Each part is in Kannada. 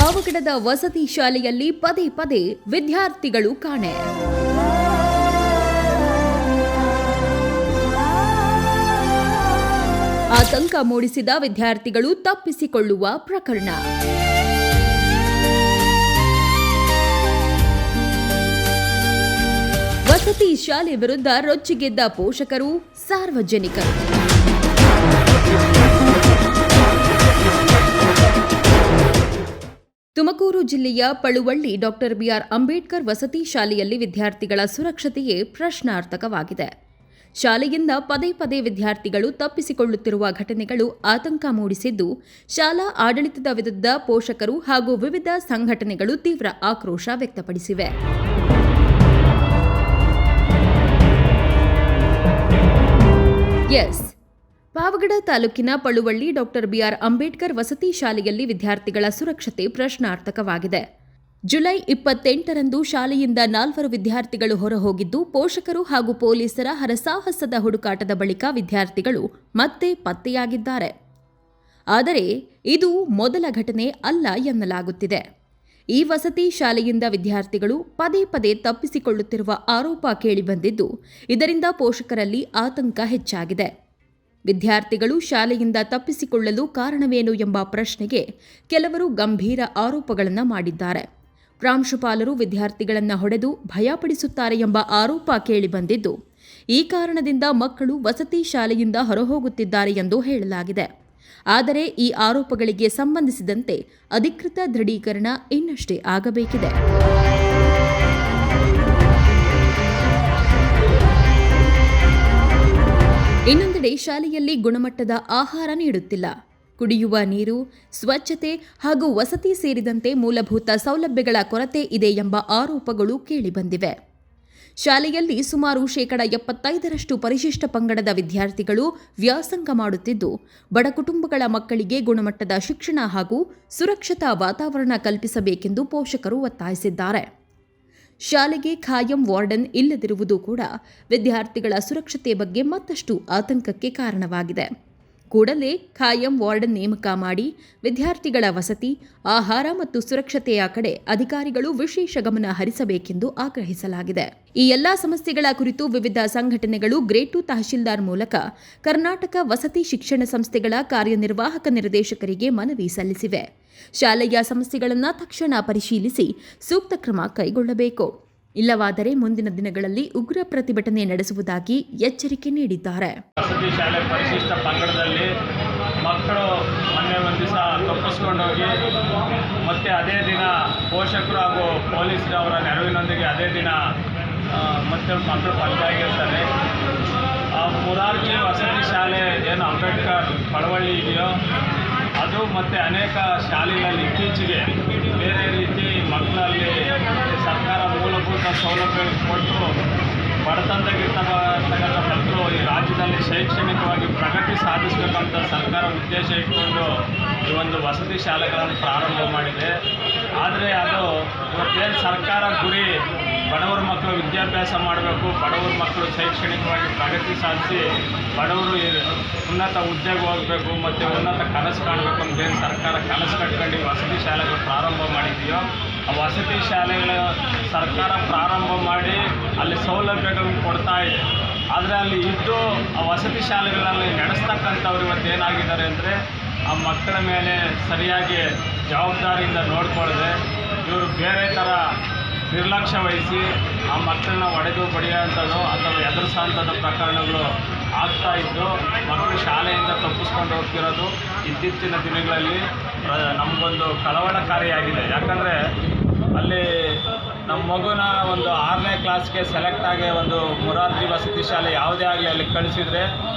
ಪಾವಗಡದ ವಸತಿ ಶಾಲೆಯಲ್ಲಿ ಪದೇ ಪದೇ ವಿದ್ಯಾರ್ಥಿಗಳು ಕಾಣೆ. ಆತಂಕ ಮೂಡಿಸಿದ ವಿದ್ಯಾರ್ಥಿಗಳು ತಪ್ಪಿಸಿಕೊಳ್ಳುವ ಪ್ರಕರಣ. ವಸತಿ ಶಾಲೆ ವಿರುದ್ಧ ರೊಚ್ಚಿಗೆದ್ದ ಪೋಷಕರು, ಸಾರ್ವಜನಿಕರು. ತುಮಕೂರು ಜಿಲ್ಲೆಯ ಪಳುವಳ್ಳಿ ಡಾಕ್ಟರ್ ಬಿಆರ್ ಅಂಬೇಡ್ಕರ್ ವಸತಿ ಶಾಲೆಯಲ್ಲಿ ವಿದ್ಯಾರ್ಥಿಗಳ ಸುರಕ್ಷತೆಯೇ ಪ್ರಶ್ನಾರ್ಥಕವಾಗಿದೆ. ಶಾಲೆಯಿಂದ ಪದೇ ಪದೇ ವಿದ್ಯಾರ್ಥಿಗಳು ತಪ್ಪಿಸಿಕೊಳ್ಳುತ್ತಿರುವ ಘಟನೆಗಳು ಆತಂಕ ಮೂಡಿಸಿದ್ದು, ಶಾಲಾ ಆಡಳಿತದ ವಿರುದ್ಧ ಪೋಷಕರು ಹಾಗೂ ವಿವಿಧ ಸಂಘಟನೆಗಳು ತೀವ್ರ ಆಕ್ರೋಶ ವ್ಯಕ್ತಪಡಿಸಿವೆ. ಪಾವಗಡ ತಾಲೂಕಿನ ಪಳುವಳ್ಳಿ ಡಾಕ್ಟರ್ ಬಿಆರ್ ಅಂಬೇಡ್ಕರ್ ವಸತಿ ಶಾಲೆಯಲ್ಲಿ ವಿದ್ಯಾರ್ಥಿಗಳ ಸುರಕ್ಷತೆ ಪ್ರಶ್ನಾರ್ಥಕವಾಗಿದೆ. ಜುಲೈ 28ರಂದು ಶಾಲೆಯಿಂದ 4 ವಿದ್ಯಾರ್ಥಿಗಳು ಹೊರಹೋಗಿದ್ದು, ಪೋಷಕರು ಹಾಗೂ ಪೊಲೀಸರ ಹರಸಾಹಸದ ಹುಡುಕಾಟದ ಬಳಿಕ ವಿದ್ಯಾರ್ಥಿಗಳು ಮತ್ತೆ ಪತ್ತೆಯಾಗಿದ್ದಾರೆ. ಆದರೆ ಇದು ಮೊದಲ ಘಟನೆ ಅಲ್ಲ ಎನ್ನಲಾಗುತ್ತಿದೆ. ಈ ವಸತಿ ಶಾಲೆಯಿಂದ ವಿದ್ಯಾರ್ಥಿಗಳು ಪದೇ ಪದೇ ತಪ್ಪಿಸಿಕೊಳ್ಳುತ್ತಿರುವ ಆರೋಪ ಕೇಳಿಬಂದಿದ್ದು, ಇದರಿಂದ ಪೋಷಕರಲ್ಲಿ ಆತಂಕ ಹೆಚ್ಚಾಗಿದೆ. ವಿದ್ಯಾರ್ಥಿಗಳು ಶಾಲೆಯಿಂದ ತಪ್ಪಿಸಿಕೊಳ್ಳಲು ಕಾರಣವೇನು ಎಂಬ ಪ್ರಶ್ನೆಗೆ ಕೆಲವರು ಗಂಭೀರ ಆರೋಪಗಳನ್ನು ಮಾಡಿದ್ದಾರೆ. ಪ್ರಾಂಶುಪಾಲರು ವಿದ್ಯಾರ್ಥಿಗಳನ್ನು ಹೊಡೆದು ಭಯಪಡಿಸುತ್ತಾರೆ ಎಂಬ ಆರೋಪ ಕೇಳಿಬಂದಿದ್ದು, ಈ ಕಾರಣದಿಂದ ಮಕ್ಕಳು ವಸತಿ ಶಾಲೆಯಿಂದ ಹೊರಹೋಗುತ್ತಿದ್ದಾರೆ ಎಂದು ಹೇಳಲಾಗಿದೆ. ಆದರೆ ಈ ಆರೋಪಗಳಿಗೆ ಸಂಬಂಧಿಸಿದಂತೆ ಅಧಿಕೃತ ದೃಢೀಕರಣ ಇನ್ನಷ್ಟೇ ಆಗಬೇಕಿದೆ. ಇನ್ನೊಂದೆಡೆ ಶಾಲೆಯಲ್ಲಿ ಗುಣಮಟ್ಟದ ಆಹಾರ ನೀಡುತ್ತಿಲ್ಲ. ಕುಡಿಯುವ ನೀರು, ಸ್ವಚ್ಛತೆ ಹಾಗೂ ವಸತಿ ಸೇರಿದಂತೆ ಮೂಲಭೂತ ಸೌಲಭ್ಯಗಳ ಕೊರತೆ ಇದೆ ಎಂಬ ಆರೋಪಗಳು ಕೇಳಿಬಂದಿವೆ. ಶಾಲೆಯಲ್ಲಿ ಸುಮಾರು 75% ಪರಿಶಿಷ್ಟ ಪಂಗಡದ ವಿದ್ಯಾರ್ಥಿಗಳು ವ್ಯಾಸಂಗ ಮಾಡುತ್ತಿದ್ದು, ಬಡ ಕುಟುಂಬಗಳ ಮಕ್ಕಳಿಗೆ ಗುಣಮಟ್ಟದ ಶಿಕ್ಷಣ ಹಾಗೂ ಸುರಕ್ಷತಾ ವಾತಾವರಣ ಕಲ್ಪಿಸಬೇಕೆಂದು ಪೋಷಕರು ಒತ್ತಾಯಿಸಿದ್ದಾರೆ. ಶಾಲೆಗೆ ಖಾಯಂ ವಾರ್ಡನ್ ಇಲ್ಲದಿರುವುದು ಕೂಡ ವಿದ್ಯಾರ್ಥಿಗಳ ಸುರಕ್ಷತೆ ಬಗ್ಗೆ ಮತ್ತಷ್ಟು ಆತಂಕಕ್ಕೆ ಕಾರಣವಾಗಿದೆ. ಕೂಡಲೇ ಖಾಯಂ ವಾರ್ಡನ್ ನೇಮಕ ಮಾಡಿ ವಿದ್ಯಾರ್ಥಿಗಳ ವಸತಿ, ಆಹಾರ ಮತ್ತು ಸುರಕ್ಷತೆಯ ಕಡೆ ಅಧಿಕಾರಿಗಳು ವಿಶೇಷ ಗಮನ ಹರಿಸಬೇಕೆಂದು ಆಗ್ರಹಿಸಲಾಗಿದೆ. ಈ ಎಲ್ಲಾ ಸಮಸ್ಯೆಗಳ ಕುರಿತು ವಿವಿಧ ಸಂಘಟನೆಗಳು ಗ್ರೇಡ್ 2 ತಹಶೀಲ್ದಾರ್ ಮೂಲಕ ಕರ್ನಾಟಕ ವಸತಿ ಶಿಕ್ಷಣ ಸಂಸ್ಥೆಗಳ ಕಾರ್ಯನಿರ್ವಾಹಕ ನಿರ್ದೇಶಕರಿಗೆ ಮನವಿ ಸಲ್ಲಿಸಿವೆ. ಶಾಲೆಯ ಸಮಸ್ಯೆಗಳನ್ನು ತಕ್ಷಣ ಪರಿಶೀಲಿಸಿ ಸೂಕ್ತ ಕ್ರಮ ಕೈಗೊಳ್ಳಬೇಕು. ಇಲ್ಲವಾದರೆ ಮುಂದಿನ ದಿನಗಳಲ್ಲಿ ಉಗ್ರ ಪ್ರತಿಭಟನೆ ನಡೆಸುವುದಾಗಿ ಎಚ್ಚರಿಕೆ ನೀಡಿದ್ದಾರೆ. ವಸತಿ ಶಾಲೆ ಪರಿಶಿಷ್ಟ ಪಂಗಡದಲ್ಲಿ ಮಕ್ಕಳು ಮೊನ್ನೆ ಒಂದು ದಿವಸ ತಪ್ಪಿಸ್ಕೊಂಡೋಗಿ ಮತ್ತೆ ಅದೇ ದಿನ ಪೋಷಕರು ಹಾಗೂ ಪೊಲೀಸರವರ ನೆರವಿನೊಂದಿಗೆ ಅದೇ ದಿನ ಮತ್ತೆ ಮಕ್ಕಳು ಪಂಚಾಗಿರ್ತಾರೆ. ಮುರಾರ್ಜಿ ವಸತಿ ಶಾಲೆ ಏನು ಅಂಬೇಡ್ಕರ್ ಪಳವಳ್ಳಿ ಇದೆಯೋ ಅದು ಮತ್ತು ಅನೇಕ ಶಾಲೆಗಳಲ್ಲಿ ಇತ್ತೀಚೆಗೆ ಬೇರೆ ರೀತಿ ಮಕ್ಕಳಲ್ಲಿ ಸರ್ಕಾರ ಮೂಲಭೂತ ಸೌಲಭ್ಯ ಕೊಟ್ಟು ಬಡತನದಾಗಿರ್ತಕ್ಕಂಥ ಮಕ್ಕಳು ಈ ರಾಜ್ಯದಲ್ಲಿ ಶೈಕ್ಷಣಿಕವಾಗಿ ಪ್ರಗತಿ ಸಾಧಿಸಬೇಕಂತ ಸರ್ಕಾರ ಉದ್ದೇಶ ಇಟ್ಕೊಂಡು ಈ ಒಂದು ವಸತಿ ಶಾಲೆಗಳನ್ನು ಪ್ರಾರಂಭ ಮಾಡಿದೆ. ಆದರೆ ಅದು ಇವತ್ತೇನು ಸರ್ಕಾರ ಗುರಿ ಬಡವರ ಮಕ್ಕಳು ವಿದ್ಯಾಭ್ಯಾಸ ಮಾಡಬೇಕು, ಬಡವರ ಮಕ್ಕಳು ಶೈಕ್ಷಣಿಕವಾಗಿ ಪ್ರಗತಿ ಸಾಧಿಸಿ ಬಡವರು ಉನ್ನತ ಹುದ್ದೆಗೆ ಹೋಗಬೇಕು ಮತ್ತು ಉನ್ನತ ಕನಸು ಕಾಣಬೇಕು ಅಂತೇನು ಸರ್ಕಾರ ಕನಸು ಕಟ್ಕೊಂಡು ವಸತಿ ಶಾಲೆಗಳು ಪ್ರಾರಂಭ ಮಾಡಿದೆಯೋ, ಆ ವಸತಿ ಶಾಲೆಗಳ ಸರ್ಕಾರ ಪ್ರಾರಂಭ ಮಾಡಿ ಅಲ್ಲಿ ಸೌಲಭ್ಯಗಳನ್ನು ಕೊಡ್ತಾ ಇದೆ. ಆದರೆ ಅಲ್ಲಿ ಇದ್ದು ಆ ವಸತಿ ಶಾಲೆಗಳಲ್ಲಿ ನಡೆಸ್ತಕ್ಕಂಥವ್ರು ಇವತ್ತೇನಾಗಿದ್ದಾರೆ ಅಂದರೆ ಆ ಮಕ್ಕಳ ಮೇಲೆ ಸರಿಯಾಗಿ ಜವಾಬ್ದಾರಿಯಿಂದ ನೋಡ್ಕೊಳ್ಳದೆ ಇವರು ಬೇರೆ ಥರ ನಿರ್ಲಕ್ಷ್ಯ ವಹಿಸಿ ಆ ಮಕ್ಕಳನ್ನ ಹೊಡೆದು ಬಡಿಯೋಂಥದ್ದು ಅಥವಾ ಎದುರಿಸೋಂಥದ್ದು ಪ್ರಕರಣಗಳು ಆಗ್ತಾ ಇದ್ದು ಮಕ್ಕಳು ಶಾಲೆಯಿಂದ ತಪ್ಪಿಸ್ಕೊಂಡು ಹೋಗ್ತಿರೋದು ಇತ್ತೀಚಿನ ದಿನಗಳಲ್ಲಿ ನಮಗೊಂದು ಕಳವಳಕಾರಿಯಾಗಿದೆ. ಯಾಕಂದರೆ ಅಲ್ಲಿ ನಮ್ಮ ಮಗುನ ಒಂದು 6ನೇ ಕ್ಲಾಸ್ಗೆ ಸೆಲೆಕ್ಟ್ ಆಗಿ ಒಂದು ಮುರಾರ್ಜಿ ವಸತಿ ಶಾಲೆ ಯಾವುದೇ ಆಗಲಿ ಅಲ್ಲಿ ಕಳಿಸಿದರೆ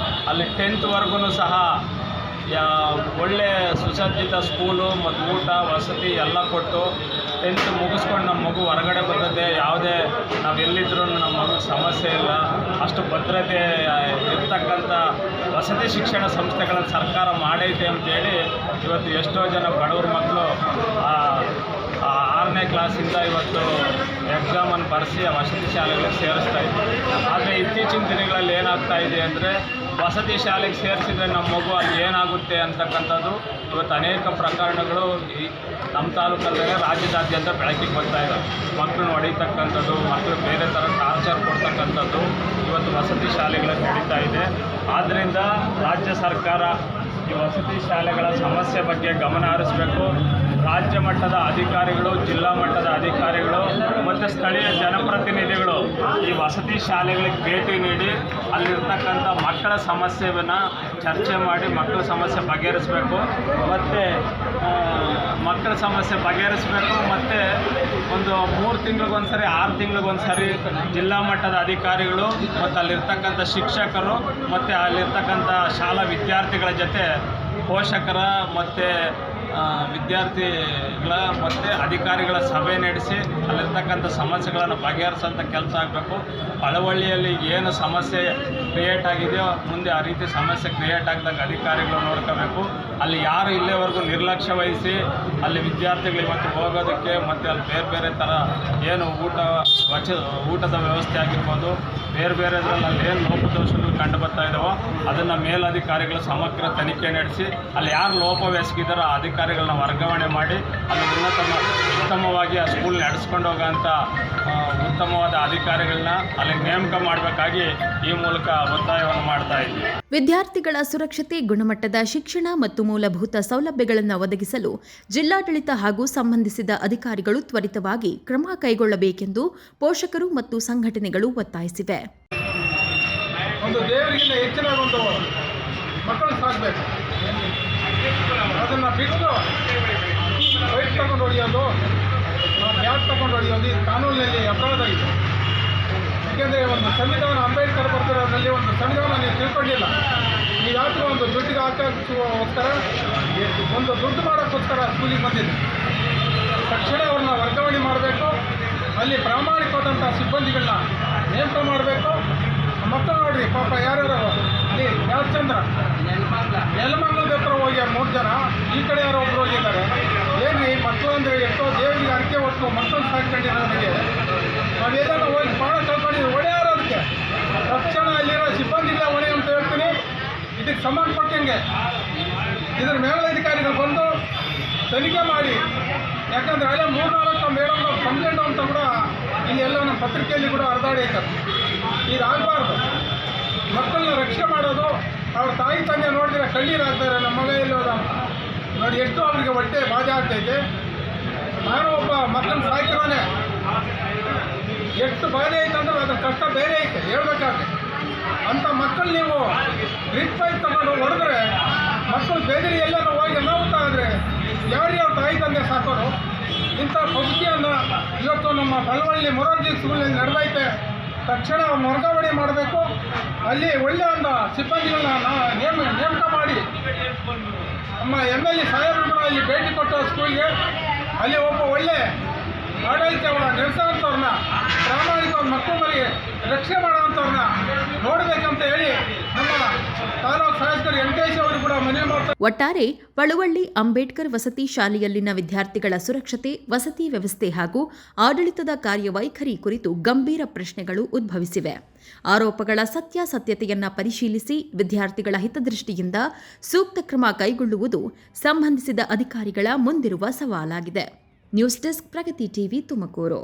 ಅಲ್ಲಿ 10th ಸಹ ಒಳ್ಳೆ ಸುಸಜ್ಜಿತ ಸ್ಕೂಲು ಮತ್ತು ಊಟ ವಸತಿ ಎಲ್ಲ ಕೊಟ್ಟು 10th ಮುಗಿಸ್ಕೊಂಡು ನಮ್ಮ ಮಗು ಹೊರಗಡೆ ಬರ್ತದೆ. ಯಾವುದೇ ನಾವು ಎಲ್ಲಿದ್ರೂ ನಮ್ಮ ಮಗು ಸಮಸ್ಯೆ ಇಲ್ಲ, ಅಷ್ಟು ಭದ್ರತೆ ಇರ್ತಕ್ಕಂಥ ವಸತಿ ಶಿಕ್ಷಣ ಸಂಸ್ಥೆಗಳನ್ನು ಸರ್ಕಾರ ಮಾಡೈತೆ ಅಂತೇಳಿ ಇವತ್ತು ಎಷ್ಟೋ ಜನ ಬಡವ್ರ ಮಕ್ಕಳು 6ನೇ ಕ್ಲಾಸಿಂದ ಇವತ್ತು ಎಕ್ಸಾಮನ್ನು ಬರೆಸಿ ಆ ವಸತಿ ಶಾಲೆಗಳಿಗೆ ಸೇರಿಸ್ತಾ ಇದ್ದೀವಿ. ಆದರೆ ಇತ್ತೀಚಿನ ದಿನಗಳಲ್ಲಿ ಏನಾಗ್ತಾ ಇದೆ ಅಂದರೆ ವಸತಿ ಶಾಲೆಗೆ ಸೇರಿಸಿದರೆ ನಮ್ಮ ಮಗು ಅಲ್ಲಿ ಏನಾಗುತ್ತೆ ಅಂತಕ್ಕಂಥದ್ದು ಇವತ್ತು ಅನೇಕ ಪ್ರಕರಣಗಳು ನಮ್ಮ ತಾಲೂಕಲ್ಲೇ ರಾಜ್ಯದಾದ್ಯಂತ ಬೆಳಕಿಗೆ ಬರ್ತಾ ಇದೆ. ಮಕ್ಕಳನ್ನ ಹೊಡಿತಕ್ಕಂಥದ್ದು, ಮಕ್ಕಳು ಬೇರೆ ಥರ ಟಾರ್ಚರ್ ಕೊಡ್ತಕ್ಕಂಥದ್ದು ಇವತ್ತು ವಸತಿ ಶಾಲೆಗಳಲ್ಲಿ ನಡೀತಾ ಇದೆ. ಆದ್ದರಿಂದ ರಾಜ್ಯ ಸರ್ಕಾರ ಈ ವಸತಿ ಶಾಲೆಗಳ ಸಮಸ್ಯೆ ಬಗ್ಗೆ ಗಮನ ಹರಿಸಬೇಕು. ರಾಜ್ಯ ಮಟ್ಟದ ಅಧಿಕಾರಿಗಳು, ಜಿಲ್ಲಾ ಮಟ್ಟದ ಅಧಿಕಾರಿಗಳು ಮತ್ತು ಸ್ಥಳೀಯ ಜನಪ್ರತಿನಿಧಿಗಳು ಈ ವಸತಿ ಶಾಲೆಗಳಿಗೆ ಭೇಟಿ ನೀಡಿ ಅಲ್ಲಿರ್ತಕ್ಕಂಥ ಮಕ್ಕಳ ಸಮಸ್ಯೆಯನ್ನು ಚರ್ಚೆ ಮಾಡಿ ಮಕ್ಕಳ ಸಮಸ್ಯೆ ಬಗೆಹರಿಸಬೇಕು. ಮತ್ತು ಮಕ್ಕಳ ಸಮಸ್ಯೆ ಬಗೆಹರಿಸಬೇಕು. ಮತ್ತು ಒಂದು 3 ತಿಂಗಳಿಗೊಂದು ಸರಿ 6 ತಿಂಗಳಿಗೊಂದು ಸರಿ ಜಿಲ್ಲಾ ಮಟ್ಟದ ಅಧಿಕಾರಿಗಳು ಮತ್ತು ಅಲ್ಲಿರ್ತಕ್ಕಂಥ ಶಿಕ್ಷಕರು ಮತ್ತು ಅಲ್ಲಿರ್ತಕ್ಕಂಥ ಶಾಲಾ ವಿದ್ಯಾರ್ಥಿಗಳ ಜೊತೆ ಪೋಷಕರ ಮತ್ತು ವಿದ್ಯಾರ್ಥಿಗಳ ಮತ್ತು ಅಧಿಕಾರಿಗಳ ಸಭೆ ನಡೆಸಿ ಅಲ್ಲಿರ್ತಕ್ಕಂಥ ಸಮಸ್ಯೆಗಳನ್ನು ಬಗೆಹರಿಸೋಂಥ ಕೆಲಸ ಆಗಬೇಕು. ಅಳವಳ್ಳಿಯಲ್ಲಿ ಏನು ಸಮಸ್ಯೆ ಕ್ರಿಯೇಟ್ ಆಗಿದೆಯೋ ಮುಂದೆ ಆ ರೀತಿ ಸಮಸ್ಯೆ ಕ್ರಿಯೇಟ್ ಆಗ್ದಂಗೆ ಅಧಿಕಾರಿಗಳು ನೋಡ್ಕೋಬೇಕು. ಅಲ್ಲಿ ಯಾರು ಇಲ್ಲಿವರೆಗೂ ನಿರ್ಲಕ್ಷ್ಯ ವಹಿಸಿ ಅಲ್ಲಿ ವಿದ್ಯಾರ್ಥಿಗಳು ಇವತ್ತು ಹೋಗೋದಕ್ಕೆ ಮತ್ತು ಅಲ್ಲಿ ಬೇರೆ ಬೇರೆ ಥರ ಏನು ಊಟದ ವ್ಯವಸ್ಥೆ ಆಗಿರ್ಬೋದು, ಬೇರೆ ಬೇರೆದ್ರಲ್ಲಿ ಅಲ್ಲಿ ಏನು ಲೋಪದೋಷಗಳು ಕಂಡು ಬರ್ತಾ ಇದ್ದಾವೋ ಅದನ್ನು ಮೇಲಧಿಕಾರಿಗಳು ಸಮಗ್ರ ತನಿಖೆ ನಡೆಸಿ ಅಲ್ಲಿ ಯಾರು ಲೋಪವೆಸಗಿದಾರೋ ಆ ಅಧಿಕಾರಿಗಳನ್ನ ವರ್ಗಾವಣೆ ಮಾಡಿ ಅಲ್ಲಿ ಉತ್ತಮವಾಗಿ ಆ ಸ್ಕೂಲ್ ನಡೆಸ್ಕೊಂಡು ಹೋಗೋಂಥ ಉತ್ತಮವಾದ ಅಧಿಕಾರಿಗಳನ್ನ ಅಲ್ಲಿ ನೇಮಕ ಮಾಡಬೇಕಾಗಿ ಈ ಮೂಲಕ ಒತ್ತಾಯವನ್ನು ಮಾಡ್ತಾ ಇದ್ದೀವಿ. ವಿದ್ಯಾರ್ಥಿಗಳ ಸುರಕ್ಷತೆ, ಗುಣಮಟ್ಟದ ಶಿಕ್ಷಣ ಮತ್ತು ಮೂಲಭೂತ ಸೌಲಭ್ಯಗಳನ್ನು ಒದಗಿಸಲು ಜಿಲ್ಲಾಡಳಿತ ಹಾಗೂ ಸಂಬಂಧಿಸಿದ ಅಧಿಕಾರಿಗಳು ತ್ವರಿತವಾಗಿ ಕ್ರಮ ಕೈಗೊಳ್ಳಬೇಕೆಂದು ಪೋಷಕರು ಮತ್ತು ಸಂಘಟನೆಗಳು ಒತ್ತಾಯಿಸಿವೆ. ಒಂದು ದೇವರಿಗಿಂತ ಹೆಚ್ಚಿನ ಒಂದು ಮಕ್ಕಳು ಸಾಕಬೇಕು. ಅದನ್ನು ಬಿಟ್ಟು ಬೈಕ್ ತಗೊಂಡು ಹೊಡೆಯೋದು, ಬ್ಯಾಗ್ ತಗೊಂಡು ಹೊಡೆಯೋದು ಇದು ಕಾನೂನಿನಲ್ಲಿ ಅಪರಾಧ ಇದೆ. ಏಕೆಂದರೆ ಒಂದು ಸಂವಿಧಾನ ಅಂಬೇಡ್ಕರ್ ಬರ್ತಿರೋದ್ರಲ್ಲಿ ಒಂದು ಸಂವಿಧಾನ ನೀವು ತಿಳ್ಕೊಂಡಿಲ್ಲ. ನೀವು ಯಾವುದು ಒಂದು ದುಡ್ಡಿಗೆ ಹಾಕೋಕ್ಕೋಸ್ಕರ ಒಂದು ದುಡ್ಡು ಮಾಡೋಕ್ಕೋಸ್ಕರ ಸ್ಕೂಲಿಗೆ ಬಂದಿದೆ. ತಕ್ಷಣ ಅವ್ರನ್ನ ವರ್ಗಾವಣೆ ಮಾಡಬೇಕು. ಅಲ್ಲಿ ಪ್ರಾಮಾಣಿಕವಾದಂಥ ಸಿಬ್ಬಂದಿಗಳನ್ನ ನೇಮಕ ಮಾಡಬೇಕು. ಮಕ್ಕಳು ನೋಡ್ರಿ ಪಾಪ ಯಾರ್ಯಾರು ಅಲ್ಲಿ ಯಾಚಂದ್ರ ನೆಲಮಂಗಲದ ಹತ್ರ ಹೋಗಿ 3 ಜನ, ಈ ಕಡೆ ಯಾರೋ ಒಬ್ರು ಹೋಗಿದ್ದಾರೆ. ಏನ್ರಿ ಮಕ್ಕಳು ಅಂದರೆ ಎಷ್ಟೋ ದೇವರಿಗೆ ಅಡಿಕೆ ಹೊತ್ತು ಮಕ್ಕಳು ಸಾಕೊಂಡಿರೋ ನನಗೆ ನಾವೇದಾನ ಹೋಗಿ ಪ್ರಾಣ ಕಳ್ಕೊಂಡಿದ್ದೀವಿ. ಹೊಣೆಯಾರು ಅದಕ್ಕೆ ತಕ್ಷಣ ಅಲ್ಲಿರೋ ಸಿಬ್ಬಂದಿಗಳ ಹೊಣೆ ಅಂತ ಹೇಳ್ತೀನಿ. ಇದಕ್ಕೆ ಸಂಬಂಧಪಟ್ಟಂಗೆ ಇದ್ರ ಮೇಲಧಿಕಾರಿಗಳು ಬಂದು ತನಿಖೆ ಮಾಡಿ. ಯಾಕಂದರೆ ಅಲ್ಲೇ 3-4 ಮೇಡಮ್ ಕಂಪ್ಲೇಂಟ್ ಅಂತ ಕೂಡ ಇಲ್ಲಿ ಎಲ್ಲ ನಮ್ಮ ಪತ್ರಿಕೆಯಲ್ಲಿ ಕೂಡ ಹರಿದಾಡೈತಾರೆ. ಇದಾಗಬಾರ್ದು. ಮಕ್ಕಳನ್ನ ರಕ್ಷಣೆ ಮಾಡೋದು, ಅವ್ರ ತಾಯಿ ತಂದೆ ನೋಡಿದ್ರೆ ಕಣ್ಣೀರಾಗ್ತಾರೆ. ನಮ್ಮ ಮಗ ಎಲ್ಲೋದ ನೋಡಿ, ಎಷ್ಟು ಅವರಿಗೆ ಹೊಟ್ಟೆ ಬಾಧೆ ಆಗ್ತೈತೆ. ನಾನು ಒಬ್ಬ ಮಕ್ಕಳನ್ನ ಸಾಕಿರೋನೆ, ಎಷ್ಟು ಬಾಧೆ ಐತೆ ಅಂದ್ರೆ ಅದ್ರ ಕಷ್ಟ ಬೇರೆ ಐತೆ ಹೇಳ್ಬೇಕಾದ್ರೆ. ಅಂಥ ಮಕ್ಕಳು ನೀವು ಗ್ರಿಪ್ ಪೈಪ್ ತಗೊಂಡು ಹೊಡೆದ್ರೆ ಮಕ್ಕಳು ಬೆದರಿ ಎಲ್ಲರೂ ಹೋಗಿ ಅನಾಹುತ ಆದರೆ ಯಾರ್ಯಾವ ತಾಯಿ ತಂದೆ ಸಾಕೋರು? ಇಂಥ ಪದ್ಧತಿಯನ್ನು ಇವತ್ತು ನಮ್ಮ ಬಲವಳ್ಳಿ ಮೊರಾರ್ಜಿ ಸ್ಕೂಲ್ನಲ್ಲಿ ನಡೆದೈತೆ. ತಕ್ಷಣ ವರ್ಗಾವಣೆ ಮಾಡಬೇಕು. ಅಲ್ಲಿ ಒಳ್ಳೆಯ ಒಂದು ಸಿಬ್ಬಂದಿಗಳನ್ನ ನೇಮಕ ಮಾಡಿ ನಮ್ಮ MLA ಸಾಹೇಬರು ಕೂಡ ಅಲ್ಲಿ ಭೇಟಿ ಕೊಟ್ಟು ಸ್ಕೂಲ್ಗೆ ಅಲ್ಲಿ ಒಬ್ಬ ಒಳ್ಳೆ ಆಡಳಿತ ನಡೆಸೋವಂಥವ್ರನ್ನ, ಪ್ರಾಮಾಣಿಕವಾಗಿ ಮಕ್ಕಳಿಗೆ ರಕ್ಷಣೆ ಮಾಡೋವಂಥವ್ರನ್ನ ನೋಡಬೇಕಂತ ಹೇಳಿ ನಮ್ಮ ತಾಲೂಕು ಶಾಸಕರು ವೆಂಕಟೇಶ್ ಅವರು ಕೂಡ ಮನವಿ ಮಾಡ್ತಾರೆ. ಒಟ್ಟಾರೆ ಬಳುವಳ್ಳಿ ಅಂಬೇಡ್ಕರ್ ವಸತಿ ಶಾಲೆಯಲ್ಲಿನ ವಿದ್ಯಾರ್ಥಿಗಳ ಸುರಕ್ಷತೆ, ವಸತಿ ವ್ಯವಸ್ಥೆ ಹಾಗೂ ಆಡಳಿತದ ಕಾರ್ಯವೈಖರಿ ಕುರಿತು ಗಂಭೀರ ಪ್ರಶ್ನೆಗಳು ಉದ್ಭವಿಸಿವೆ. ಆರೋಪಗಳ ಸತ್ಯಾಸತ್ಯತೆಯನ್ನ ಪರಿಶೀಲಿಸಿ ವಿದ್ಯಾರ್ಥಿಗಳ ಹಿತದೃಷ್ಟಿಯಿಂದ ಸೂಕ್ತ ಕ್ರಮ ಕೈಗೊಳ್ಳುವುದು ಸಂಬಂಧಿಸಿದ ಅಧಿಕಾರಿಗಳ ಮುಂದಿರುವ ಸವಾಲಾಗಿದೆ. ನ್ಯೂಸ್ ಡೆಸ್ಕ್, ಪ್ರಗತಿ ಟಿವಿ, ತುಮಕೂರು.